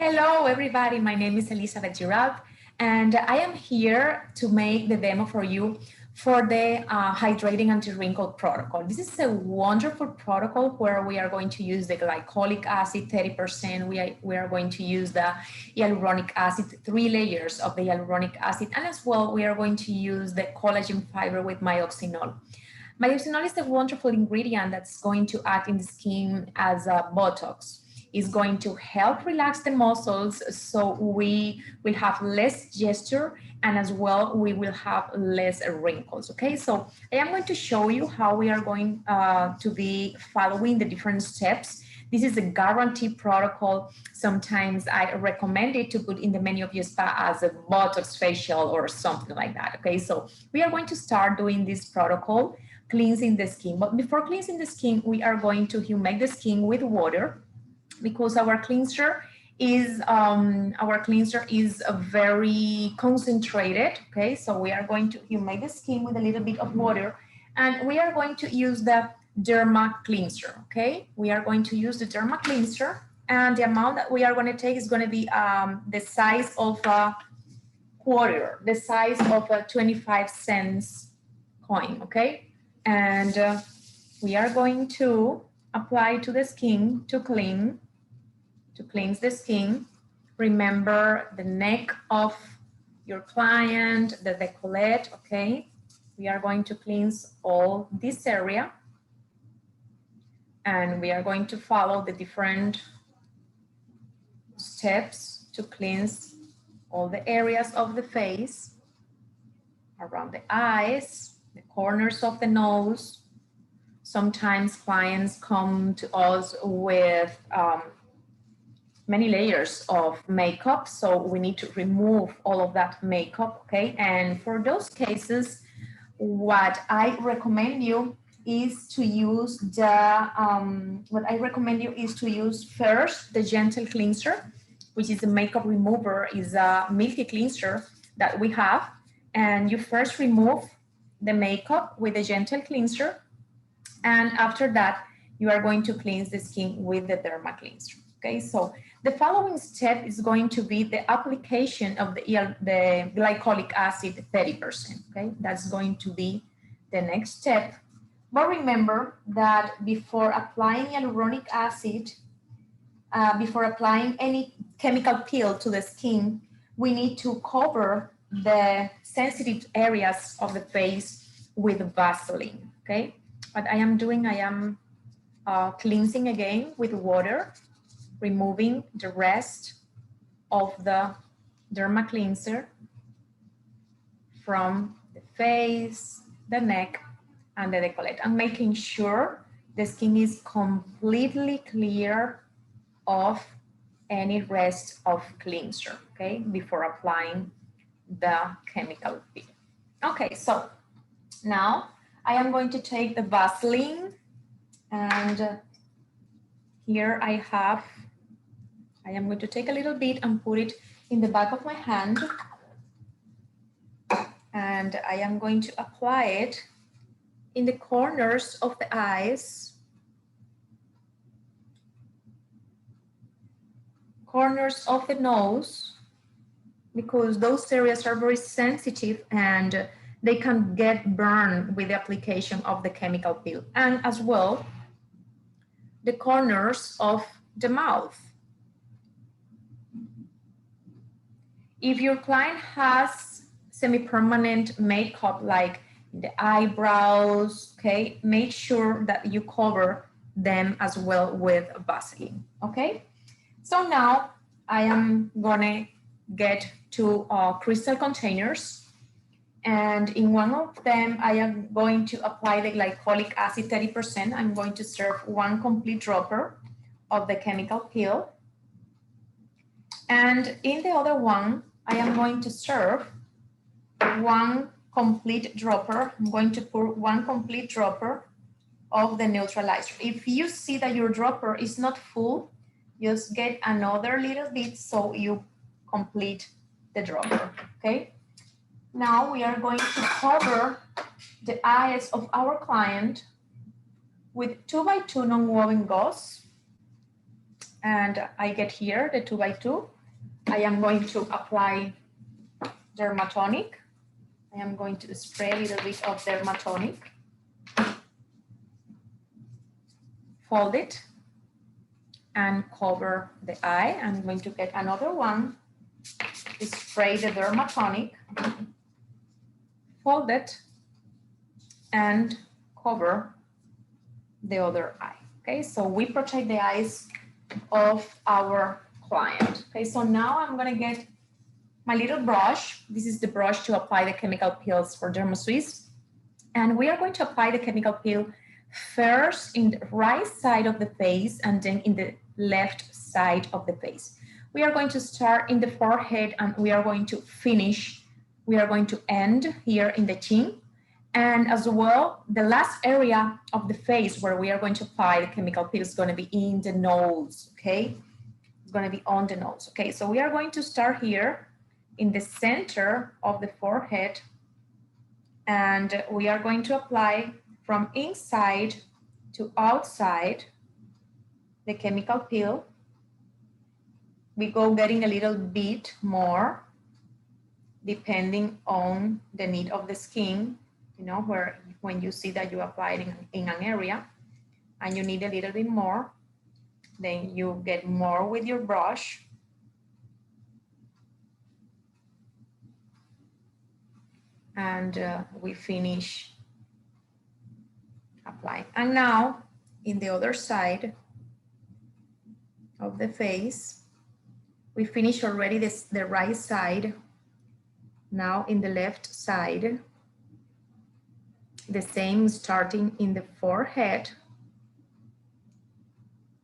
Hello, everybody. My name is Elizabeth Girard, and I am here to make the demo for you for the Hydrating Anti-Wrinkle protocol. This is a wonderful protocol where we are going to use the glycolic acid 30%. We are going to use the hyaluronic acid, 3 layers of the hyaluronic acid, and as well, we are going to use the collagen fiber with myoxinol. Myoxinol is a wonderful ingredient that's going to act in the skin as a Botox. Is going to help relax the muscles so we will have less gesture, and as well we will have less wrinkles. Okay, so I am going to show you how we are going to be following the different steps. This is a guaranteed protocol. Sometimes I recommend it to put in the menu of your spa as a Botox facial or something like that. Okay, so we are going to start doing this protocol, cleansing the skin. But before cleansing the skin, we are going to humectate the skin with water, because our cleanser is very concentrated. Okay, so we are going to humectate the skin with a little bit of water, and we are going to use the derma cleanser. Okay, we are going to use the derma cleanser, and the amount that we are going to take is going to be the size of a quarter, the size of a 25-cent coin. Okay, and we are going to apply to the skin to cleanse the skin. Remember the neck of your client, the décolleté, okay? We are going to cleanse all this area, and we are going to follow the different steps to cleanse all the areas of the face, around the eyes, the corners of the nose. Sometimes clients come to us with many layers of makeup, so we need to remove all of that makeup, okay? And for those cases, what I recommend you is to use first the gentle cleanser, which is a makeup remover, is a milky cleanser that we have, and you first remove the makeup with a gentle cleanser, and after that, you are going to cleanse the skin with the derma cleanser. Okay, so the following step is going to be the application of the glycolic acid 30%. Okay, that's going to be the next step. But remember that before applying hyaluronic acid, before applying any chemical peel to the skin, we need to cover the sensitive areas of the face with Vaseline. Okay, what I am cleansing again with water, removing the rest of the derma cleanser from the face, the neck, and the décolleté, and making sure the skin is completely clear of any rest of cleanser, okay, before applying the chemical peel. Okay, so now I am going to take the Vaseline, and here I am going to take a little bit and put it in the back of my hand, and I am going to apply it in the corners of the eyes, corners of the nose, because those areas are very sensitive and they can get burned with the application of the chemical peel, and as well the corners of the mouth. If your client has semi-permanent makeup like the eyebrows, okay, make sure that you cover them as well with Vaseline, okay? So now I am gonna get 2 crystal containers, and in one of them I am going to apply the glycolic acid 30%. I'm going to serve 1 complete dropper of the chemical peel, and in the other one I am going to serve 1 complete dropper. I'm going to pour 1 complete dropper of the neutralizer. If you see that your dropper is not full, just get another little bit so you complete the dropper, okay? Now we are going to cover the eyes of our client with 2x2 non-woven gauze, And I get here the 2x2. I am going to apply dermatonic. I am going to spray a little bit of dermatonic. Fold it and cover the eye. I'm going to get another one. Spray the dermatonic. Fold it and cover the other eye. Okay, so we protect the eyes of our client. Okay, so now I'm gonna get my little brush. This is the brush to apply the chemical peels for Derma. And we are going to apply the chemical peel first in the right side of the face and then in the left side of the face. We are going to start in the forehead and we are going to finish, we are going to end here in the chin. And as well, the last area of the face where we are going to apply the chemical peel is going to be in the nose, okay? It's going to be on the nose, okay? So we are going to start here in the center of the forehead and we are going to apply from inside to outside the chemical peel. We go getting a little bit more depending on the need of the skin, you know, when you see that you applied in an area and you need a little bit more, then you get more with your brush. And we finish applying. And now in the other side of the face, we finish already the right side. Now in the left side, the same, starting in the forehead,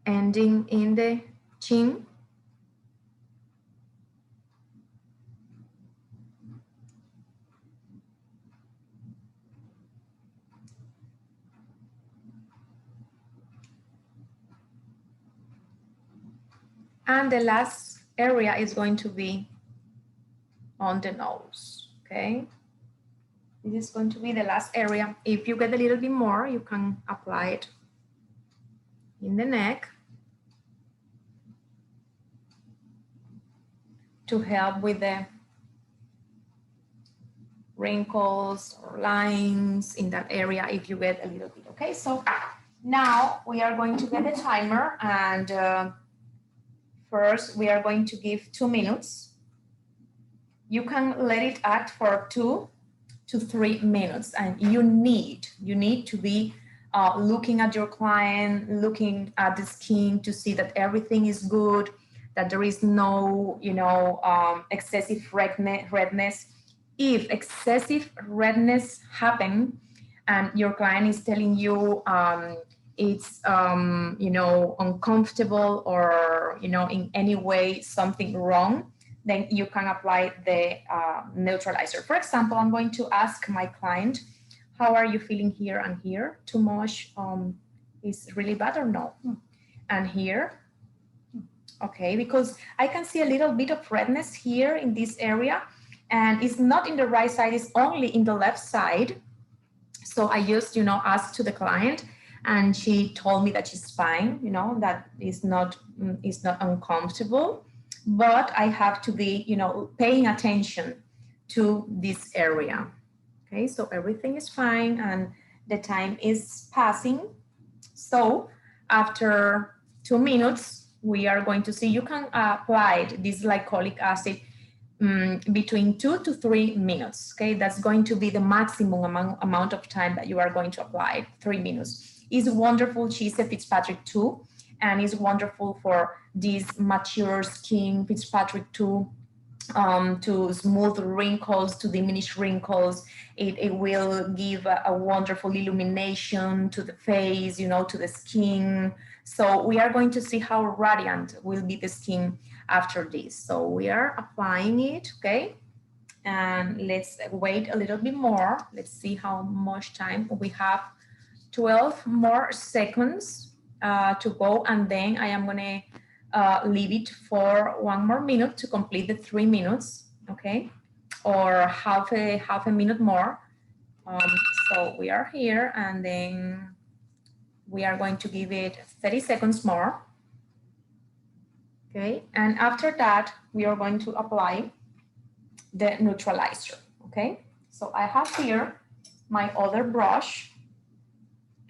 ending in the chin. And the last area is going to be on the nose, okay? This is going to be the last area. If you get a little bit more, you can apply it in the neck to help with the wrinkles or lines in that area if you get a little bit, okay? So now we are going to get the timer and first we are going to give 2 minutes. You can let it act for 2 to 3 minutes and you need to be looking at your client, looking at the skin to see that everything is good, that there is no, you know, excessive redness. If excessive redness happen and your client is telling you it's, you know, uncomfortable or, you know, in any way something wrong, then you can apply the neutralizer. For example, I'm going to ask my client, how are you feeling here and here? Too much is really bad or no? And here, okay, because I can see a little bit of redness here in this area and it's not in the right side, it's only in the left side. So I just, you know, asked to the client and she told me that she's fine, you know, that is not uncomfortable, but I have to be, you know, paying attention to this area. Okay, so everything is fine and the time is passing. So after 2 minutes, we are going to see, you can apply this glycolic acid between 2 to 3 minutes. Okay, that's going to be the maximum amount of time that you are going to apply, 3 minutes. It's wonderful. She's a Fitzpatrick 2 and it's wonderful for this mature skin, Fitzpatrick 2, to smooth wrinkles, to diminish wrinkles. It will give a wonderful illumination to the face, you know, to the skin. So we are going to see how radiant will be the skin after this. So we are applying it, okay? And let's wait a little bit more. Let's see how much time we have. 12 more seconds to go, and then I am gonna leave it for 1 more minute to complete the 3 minutes, okay? Or half a minute more. So we are here, and then we are going to give it 30 seconds more. Okay, and after that, we are going to apply the neutralizer. Okay, so I have here my other brush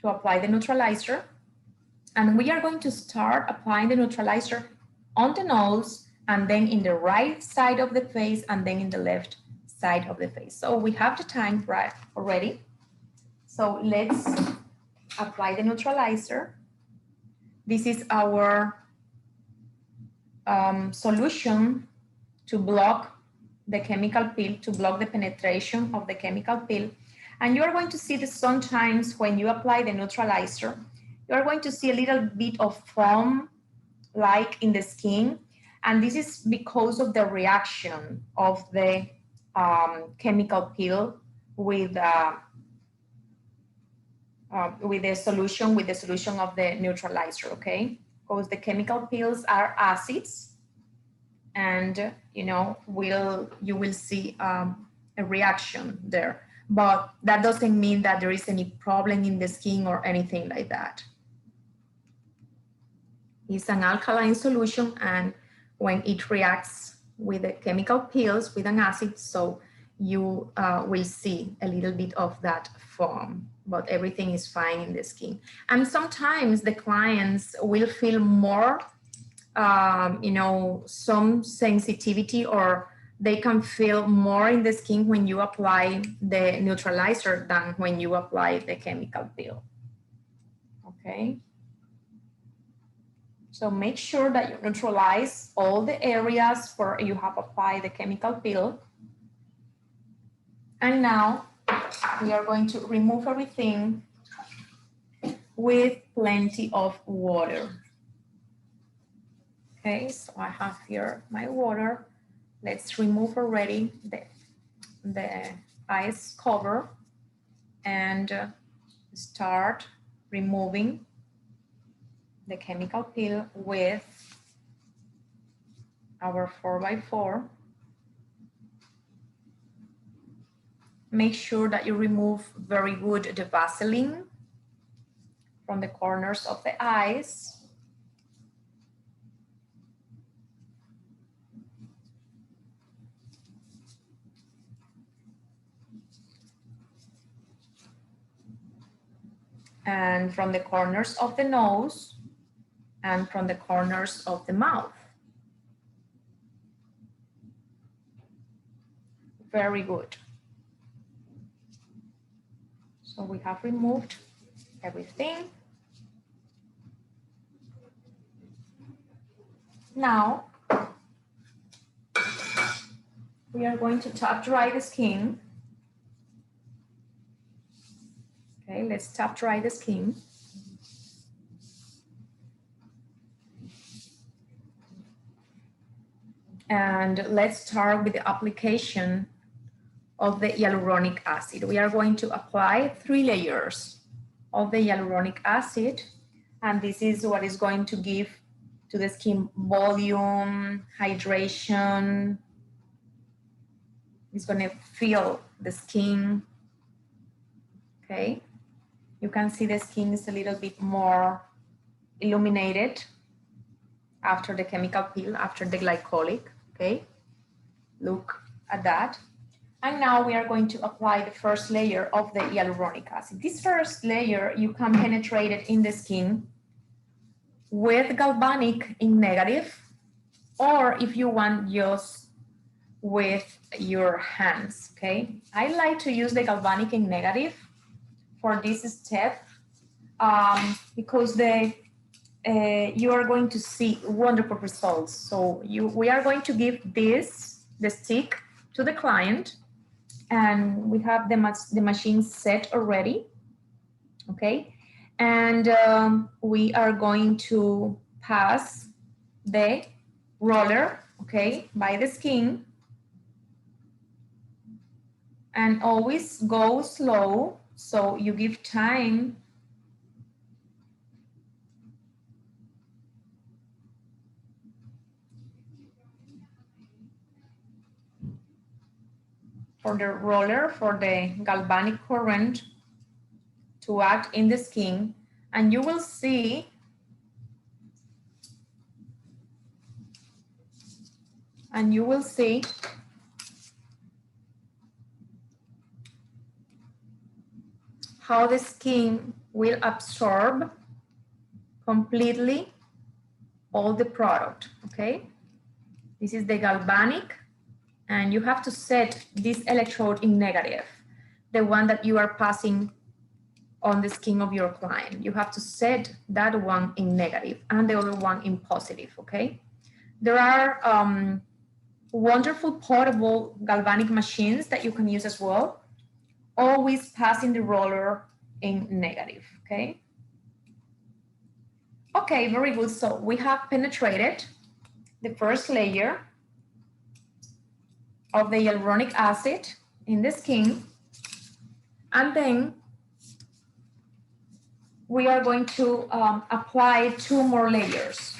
to apply the neutralizer, and we are going to start applying the neutralizer on the nose, and then in the right side of the face, and then in the left side of the face. So we have the time right already. So let's apply the neutralizer. This is our solution to block the chemical peel, to block the penetration of the chemical peel. And you are going to see that sometimes when you apply the neutralizer, you are going to see a little bit of foam like in the skin. And this is because of the reaction of the chemical peel with the solution of the neutralizer, okay? Because the chemical peels are acids, and you will see a reaction there, but that doesn't mean that there is any problem in the skin or anything like that. It's an alkaline solution, and when it reacts with the chemical peels with an acid, so you will see a little bit of that foam, but everything is fine in the skin. And sometimes the clients will feel more some sensitivity, or they can feel more in the skin when you apply the neutralizer than when you apply the chemical peel. Okay. So make sure that you neutralize all the areas where you have applied the chemical peel. And now we are going to remove everything with plenty of water. Okay, so I have here my water. Let's remove already the ice cover and start removing the chemical peel with our 4x4. Make sure that you remove very good the Vaseline from the corners of the eyes. And from the corners of the nose and from the corners of the mouth. Very good. So we have removed everything. Now, we are going to tap dry the skin. Okay, let's tap dry the skin. And let's start with the application of the hyaluronic acid. We are going to apply 3 layers of the hyaluronic acid, and this is what is going to give to the skin volume, hydration. It's going to fill the skin. Okay, you can see the skin is a little bit more illuminated after the chemical peel, after the glycolic. Okay, look at that. And now we are going to apply the first layer of the hyaluronic acid. This first layer, you can penetrate it in the skin with galvanic in negative, or if you want, just with your hands, okay? I like to use the galvanic in negative for this step because you are going to see wonderful results. So we are going to give the stick to the client, and we have the machine set already, okay? And we are going to pass the roller, okay, by the skin, and always go slow so you give time for the roller, for the galvanic current to act in the skin, and you will see and you will see how the skin will absorb completely all the product, okay? This is the galvanic, and you have to set this electrode in negative, the one that you are passing on the skin of your client. You have to set that one in negative and the other one in positive, okay? There are wonderful portable galvanic machines that you can use as well, always passing the roller in negative, okay? Okay, very good. So we have penetrated the first layer of the hyaluronic acid in the skin, and then we are going to apply two more layers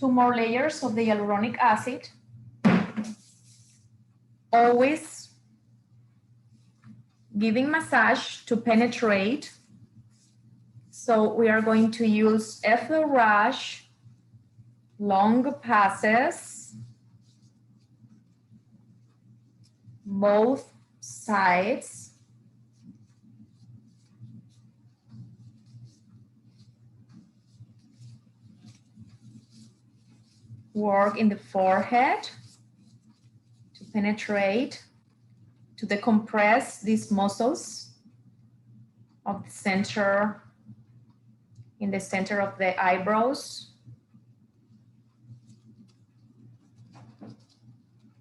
of the hyaluronic acid, always giving massage to penetrate. So we are going to use effleurage, long passes, both sides. Work in the forehead to penetrate, to decompress these muscles of the center, in the center of the eyebrows.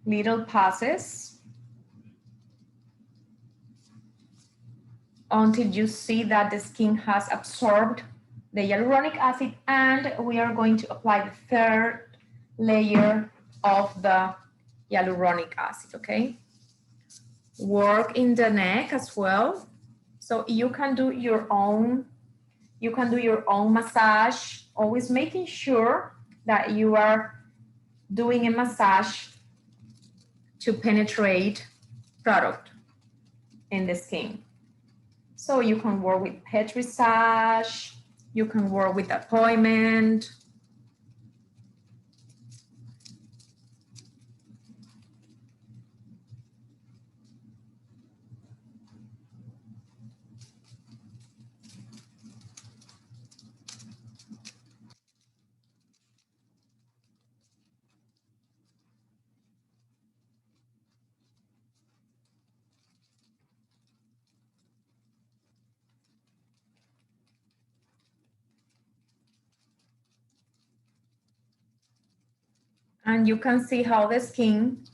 Little passes until you see that the skin has absorbed the hyaluronic acid, and we are going to apply the third layer of the hyaluronic acid, okay? Work in the neck as well. So you can do your own massage, always making sure that you are doing a massage to penetrate product in the skin. So you can work with Petrisage, you can work with appointment. And you can see how the skin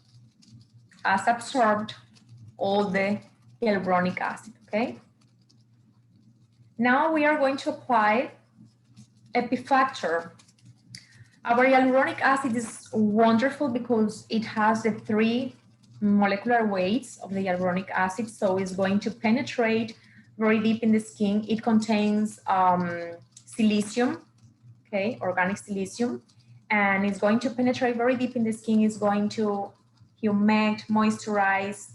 has absorbed all the hyaluronic acid, okay? Now we are going to apply Epifactor. Our hyaluronic acid is wonderful because it has the 3 molecular weights of the hyaluronic acid, so it's going to penetrate very deep in the skin. It contains silicium, okay, organic silicium, and it's going to penetrate very deep in the skin. It's going to humect, moisturize,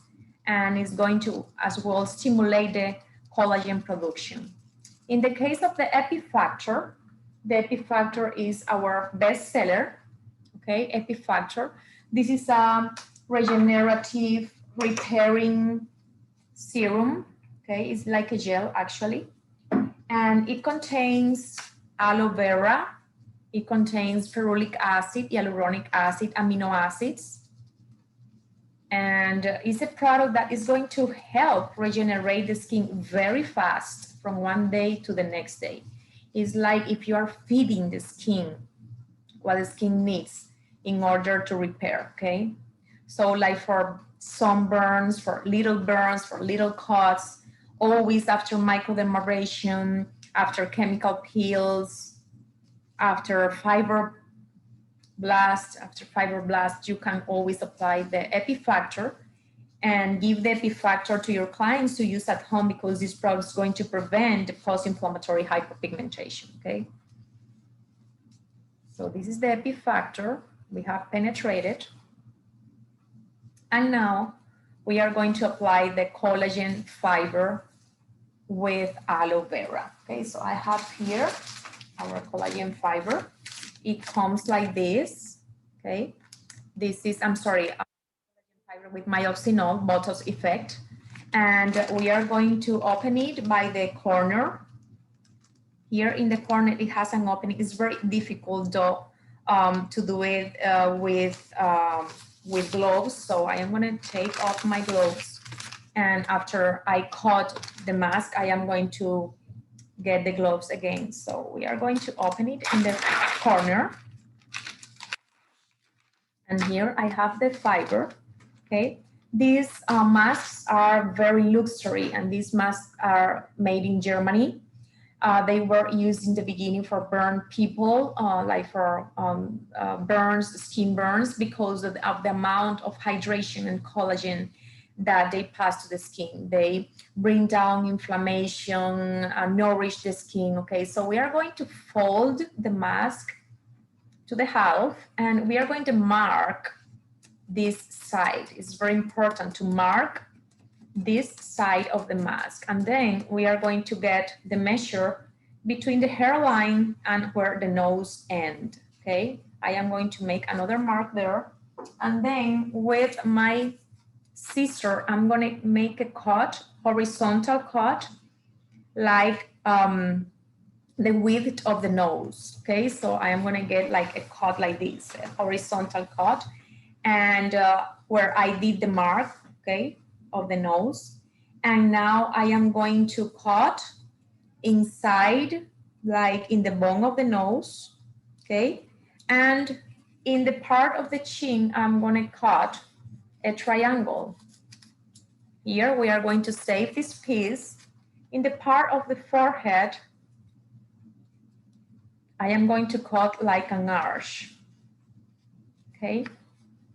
and it's going to as well stimulate the collagen production. In the case of the Epifactor is our best seller, okay, Epifactor. This is a regenerative repairing serum, okay, it's like a gel actually, and it contains aloe vera, it contains ferulic acid, hyaluronic acid, amino acids, and it's a product that is going to help regenerate the skin very fast from one day to the next day. It's like if you are feeding the skin what the skin needs in order to repair, okay? So like for sunburns, for little cuts, always after microdermabrasion, after chemical peels, after fibroblast, you can always apply the Epifactor and give the Epifactor to your clients to use at home, because this product is going to prevent the post-inflammatory hyperpigmentation, okay? So this is the Epifactor. We have penetrated. And now we are going to apply the collagen fiber with aloe vera, okay? So I have here our collagen fiber. It comes like this, okay? this is, I'm sorry, fiber with myoxinol, Botox effect. And we are going to open it by the corner. Here in the corner, it has an opening. It's very difficult though to do it with gloves. So I am gonna take off my gloves. And after I cut the mask, I am going to get the gloves again. So we are going to open it in the corner. And here I have the fiber, okay? These masks are very luxury, and these masks are made in Germany. They were used in the beginning for burn people, like for burns, skin burns, because of the amount of hydration and collagen that they pass to the skin. They bring down inflammation, nourish the skin, okay? So we are going to fold the mask to the half, and we are going to mark this side. It's very important to mark this side of the mask. And then we are going to get the measure between the hairline and where the nose ends, okay? I am going to make another mark there. And then with my scissor, I'm gonna make a cut, horizontal cut, like the width of the nose, okay? So I am gonna get like a cut like this, a horizontal cut, and where I did the mark, okay, of the nose. And now I am going to cut inside, like in the bone of the nose, okay? And in the part of the chin, I'm gonna cut a triangle. Here we are going to save this piece. In the part of the forehead, I am going to cut like an arch, okay?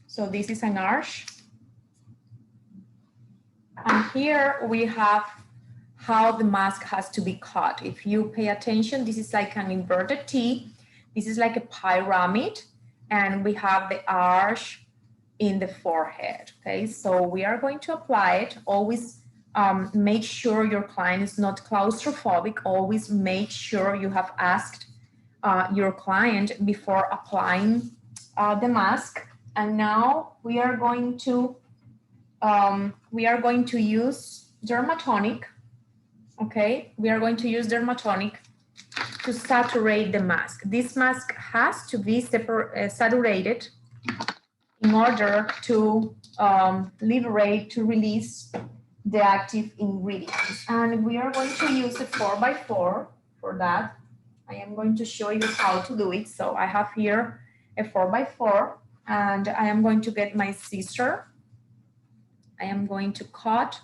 So this is an arch. And here we have how the mask has to be cut. If you pay attention, this is like an inverted T. This is like a pyramid, and we have the arch in the forehead, okay? So we are going to apply it. Always make sure your client is not claustrophobic. Always make sure you have asked your client before applying the mask. And now we are going to use dermatonic, okay? We are going to use dermatonic to saturate the mask. This mask has to be saturated in order to liberate, to release the active ingredients. And we are going to use a 4x4 for that. I am going to show you how to do it. So I have here a 4x4, and I am going to get my scissor. I am going to cut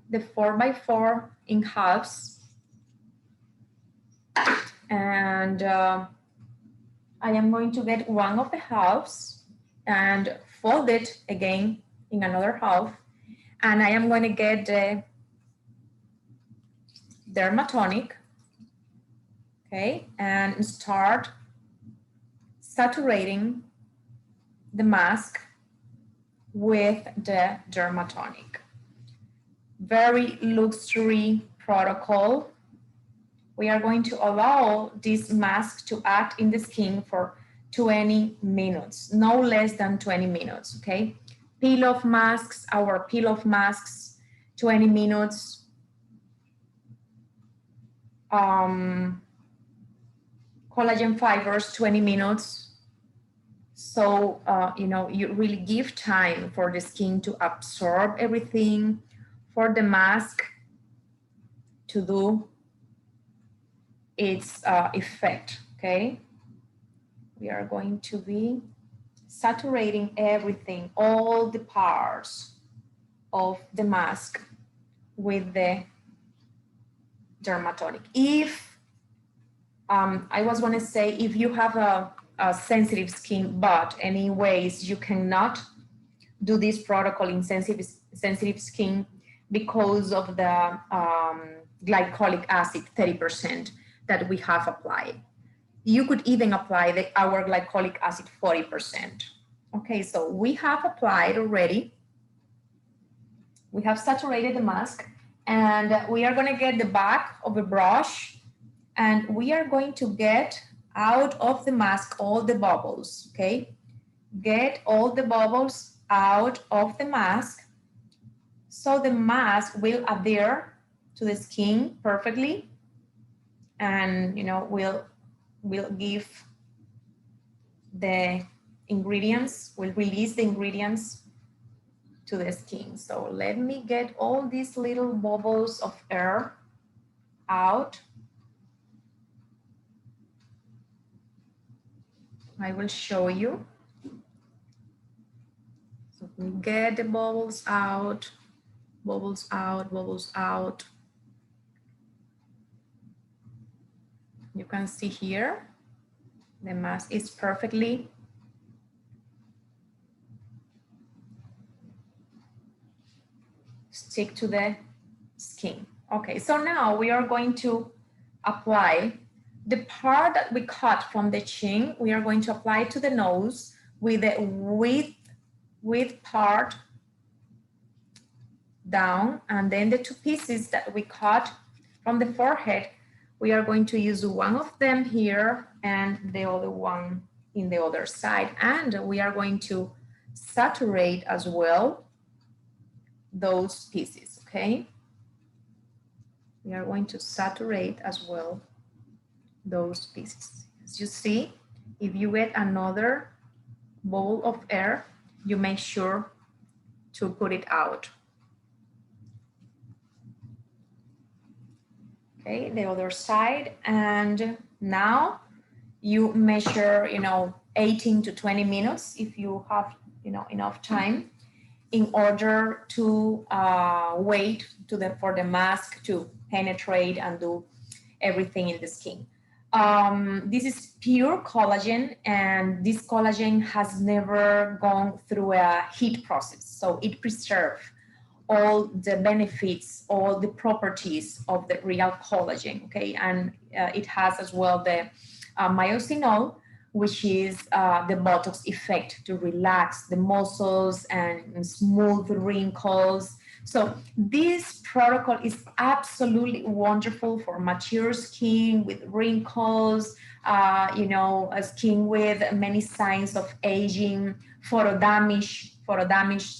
the 4x4 in halves, and I am going to get one of the halves and fold it again in another half, and I am going to get the dermatonic, okay, and start saturating the mask with the dermatonic. Very luxury protocol. We are going to allow this mask to act in the skin for 20 minutes, no less than 20 minutes, okay? Peel-off masks, our peel-off masks, 20 minutes. Collagen fibers, 20 minutes. So, you know, you really give time for the skin to absorb everything, for the mask to do its effect, okay? We are going to be saturating everything, all the parts of the mask with the dermatonic. If, I was gonna say, if you have a sensitive skin, but anyways, you cannot do this protocol in sensitive skin because of the glycolic acid 30% that we have applied. You could even apply our glycolic acid 40%. Okay, so we have applied already. We have saturated the mask, and we are gonna get the back of a brush, and we are going to get out of the mask all the bubbles, okay? get all the bubbles out of the mask, so the mask will adhere to the skin perfectly, and will give the ingredients, will release the ingredients to the skin. So let me get all these little bubbles of air out. I will show you. So we get the bubbles out, bubbles out, bubbles out. You can see here, the mask is perfectly stick to the skin. Okay, so now we are going to apply the part that we cut from the chin. We are going to apply to the nose with the width part down, and then the two pieces that we cut from the forehead, we are going to use one of them here and the other one in the other side, and we are going to saturate as well those pieces. Okay, we are going to saturate as well those pieces. As you see, if you get another bowl of air, you make sure to put it out. Okay, the other side, and now you measure 18 to 20 minutes if you have enough time, in order to wait for the mask to penetrate and do everything in the skin. This is pure collagen, and this collagen has never gone through a heat process, so it preserves all the benefits, all the properties of the real collagen. Okay, and it has as well the myosinol, which is the Botox effect to relax the muscles and smooth wrinkles. So this protocol is absolutely wonderful for mature skin with wrinkles, a skin with many signs of aging, photo damaged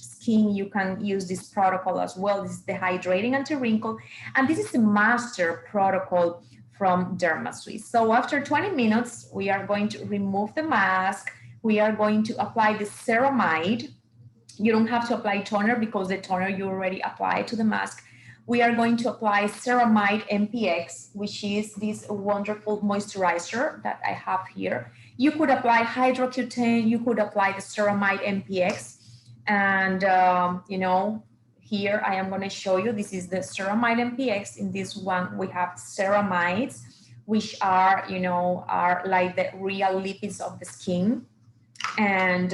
skin. You can use this protocol as well. This is the Hydrating Anti-Wrinkle, and this is the master protocol from Derma. So after 20 minutes, we are going to remove the mask. We are going to apply the ceramide. You don't have to apply toner because the toner you already applied to the mask. We are going to apply ceramide MPX, which is this wonderful moisturizer that I have here. You could apply hydroquinone, you could apply the ceramide MPX, and here I am going to show you, this is the ceramide MPX. In this one, we have ceramides, which are, are like the real lipids of the skin. And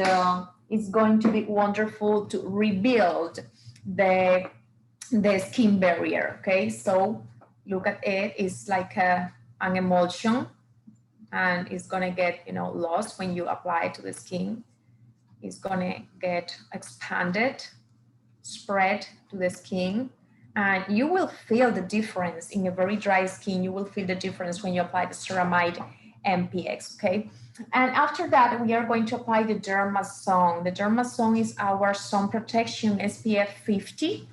it's going to be wonderful to rebuild the skin barrier. Okay, so look at it. It's like an emulsion, and it's going to get, lost when you apply it to the skin. It's going to get expanded, spread to the skin, and you will feel the difference in a very dry skin. You will feel the difference when you apply the ceramide MPX. Okay, and after that, we are going to apply the Derma Zone. The Derma Zone is our sun protection SPF 50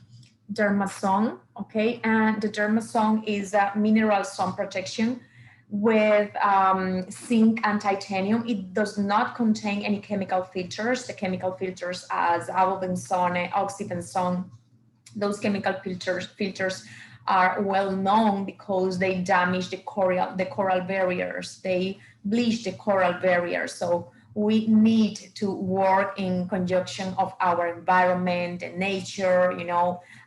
Derma Zone. Okay, and the Derma Zone is a mineral sun protection with zinc and titanium. It does not contain any chemical filters. The chemical filters as avobenzone, oxybenzone, those chemical filters are well known because they damage the coral barriers. They bleach the coral barriers. So we need to work in conjunction of our environment and nature,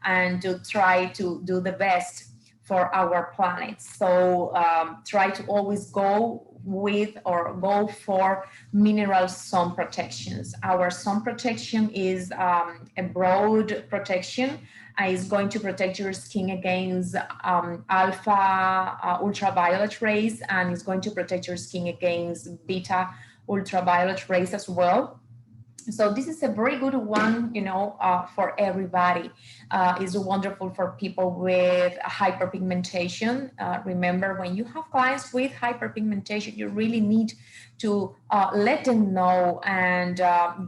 and to try to do the best for our planet. So try to always go for mineral sun protections. Our sun protection is a broad protection. It's going to protect your skin against alpha ultraviolet rays, and it's going to protect your skin against beta ultraviolet rays as well. So this is a very good one, for everybody. It's wonderful for people with hyperpigmentation. Remember, when you have clients with hyperpigmentation, you really need to let them know and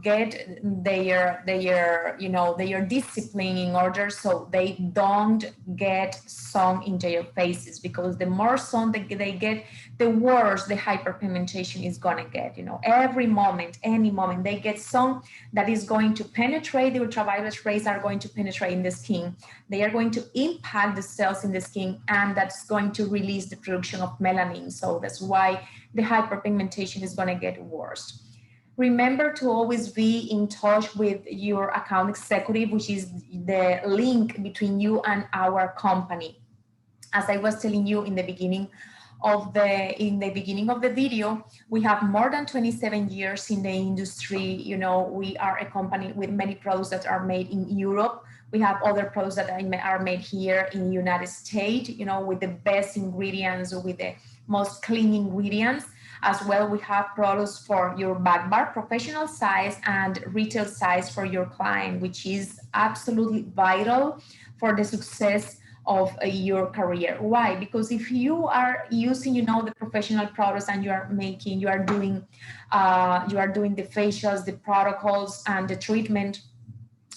get their discipline in order so they don't get sun in their faces, because the more sun they get, the worse the hyperpigmentation is gonna get. Every moment, any moment they get sun, that is going to penetrate, the ultraviolet rays are going to penetrate in the skin. They are going to impact the cells in the skin, and that's going to release the production of melanin. So that's why the hyperpigmentation is going to get worse. Remember to always be in touch with your account executive, which is the link between you and our company. As I was telling you in the beginning of the video, we have more than 27 years in the industry. We are a company with many products that are made in Europe. We have other products that are made here in the United States, with the best ingredients, with the most clean ingredients. As well, we have products for your back bar, professional size and retail size for your client, which is absolutely vital for the success of your career. Why? Because if you are using, the professional products and you are doing the facials, the protocols, and the treatment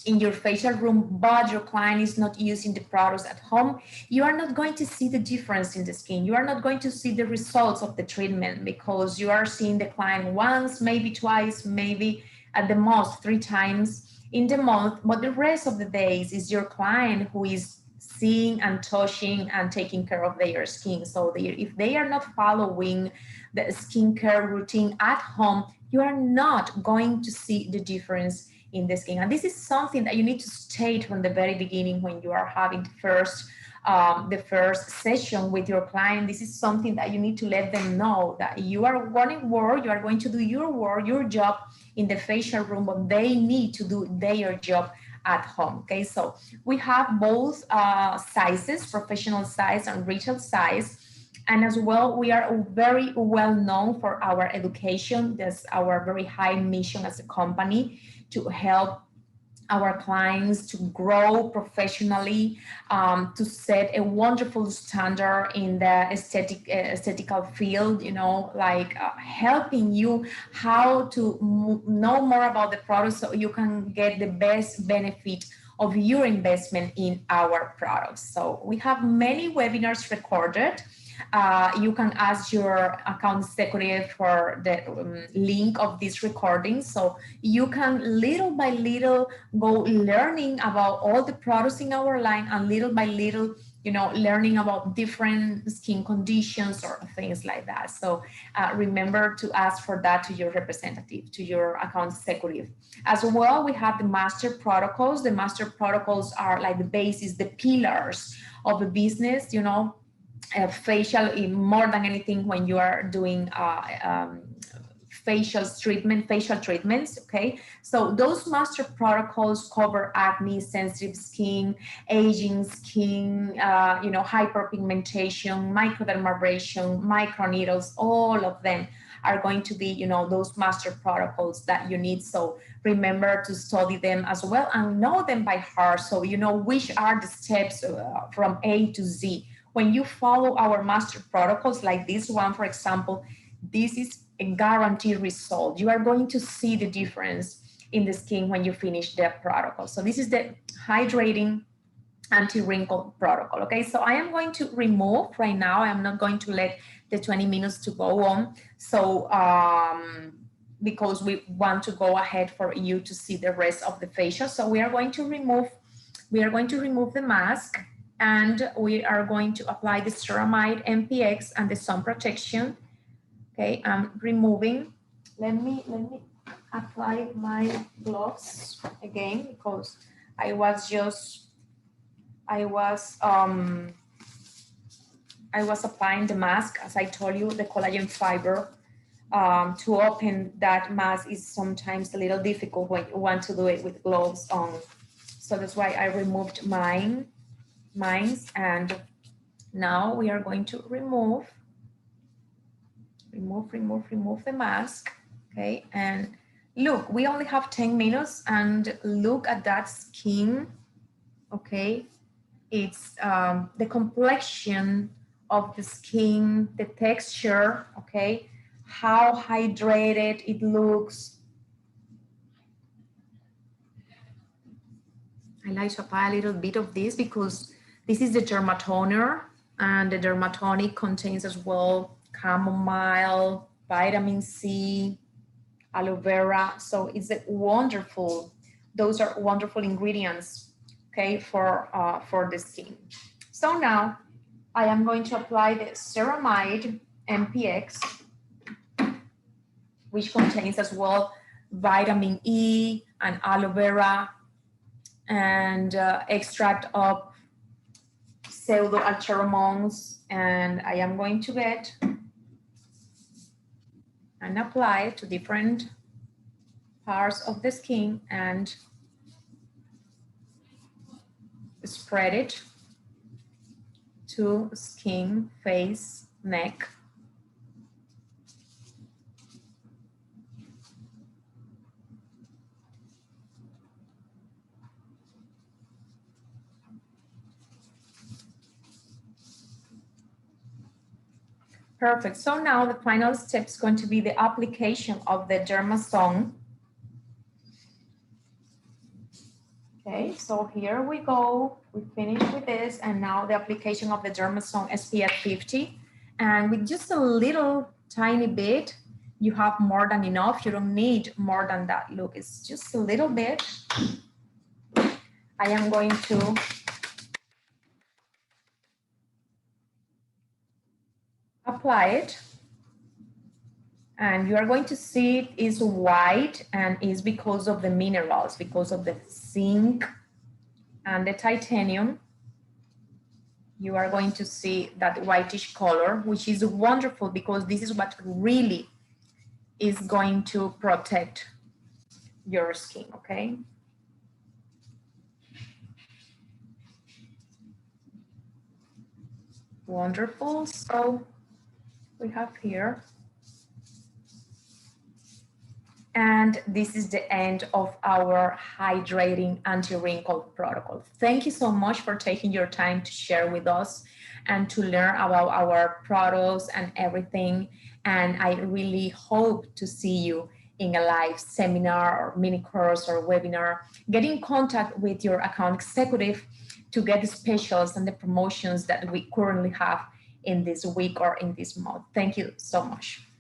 in your facial room, but your client is not using the products at home, you are not going to see the difference in the skin. You are not going to see the results of the treatment, because you are seeing the client once, maybe twice, maybe at the most 3 times in the month, but the rest of the days is your client who is seeing and touching and taking care of their skin. So if they are not following the skincare routine at home, you are not going to see the difference in the skin. And this is something that you need to state from the very beginning when you are having the first session with your client. This is something that you need to let them know, that you are going to work, you are going to do your work, your job in the facial room, but they need to do their job at home. Okay, so we have both sizes, professional size and retail size. And as well, we are very well known for our education. That's our very high mission as a company, to help our clients to grow professionally, to set a wonderful standard in the aesthetical field, helping you how to know more about the product so you can get the best benefit of your investment in our products. So we have many webinars recorded. You can ask your account executive for the link of this recording, so you can little by little go learning about all the products in our line, and little by little, learning about different skin conditions or things like that. So remember to ask for that to your representative, to your account executive. As well, we have the master protocols. The master protocols are like the basis, the pillars of a business, facial, more than anything when you are doing facial treatments. Okay, so those master protocols cover acne, sensitive skin, aging skin, hyperpigmentation, microdermabrasion, microneedles. All of them are going to be, those master protocols that you need. So remember to study them as well and know them by heart, so you know which are the steps from A to Z. When you follow our master protocols, like this one, for example, this is a guaranteed result. You are going to see the difference in the skin when you finish the protocol. So this is the hydrating anti-wrinkle protocol. Okay, so I am going to remove right now. I am not going to let the 20 minutes to go on. So because we want to go ahead for you to see the rest of the facial. So we are going to remove the mask, and we are going to apply the ceramide, MPX, and the sun protection. Okay, I'm removing. Let me apply my gloves again, because I was applying the mask. As I told you, the collagen fiber, to open that mask is sometimes a little difficult when you want to do it with gloves on. So that's why I removed mine, and now we are going to remove the mask. Okay, and look, we only have 10 minutes, and look at that skin. Okay, it's the complexion of the skin, the texture. Okay, how hydrated it looks. I like to apply a little bit of this because this is the dermatoner, and the dermatonic contains as well chamomile, vitamin C, aloe vera. So it's a wonderful, those are wonderful ingredients, okay, for the skin. So now I am going to apply the ceramide MPX, which contains as well vitamin E and aloe vera and extract of pseudoalteromones, and I am going to get and apply to different parts of the skin and spread it to skin, face, neck. Perfect. So now the final step is going to be the application of the derma. Okay, so here we go. We finished with this, and now the application of the derma SPF 50. And with just a little tiny bit, you have more than enough. You don't need more than that. Look, it's just a little bit. I am going to apply it, and you are going to see it is white, and is because of the minerals, because of the zinc and the titanium. You are going to see that whitish color, which is wonderful because this is what really is going to protect your skin, okay? Wonderful. So we have here. And this is the end of our hydrating anti-wrinkle protocol. Thank you so much for taking your time to share with us and to learn about our products and everything. And I really hope to see you in a live seminar or mini course or webinar. Get in contact with your account executive to get the specials and the promotions that we currently have in this week or in this month. Thank you so much.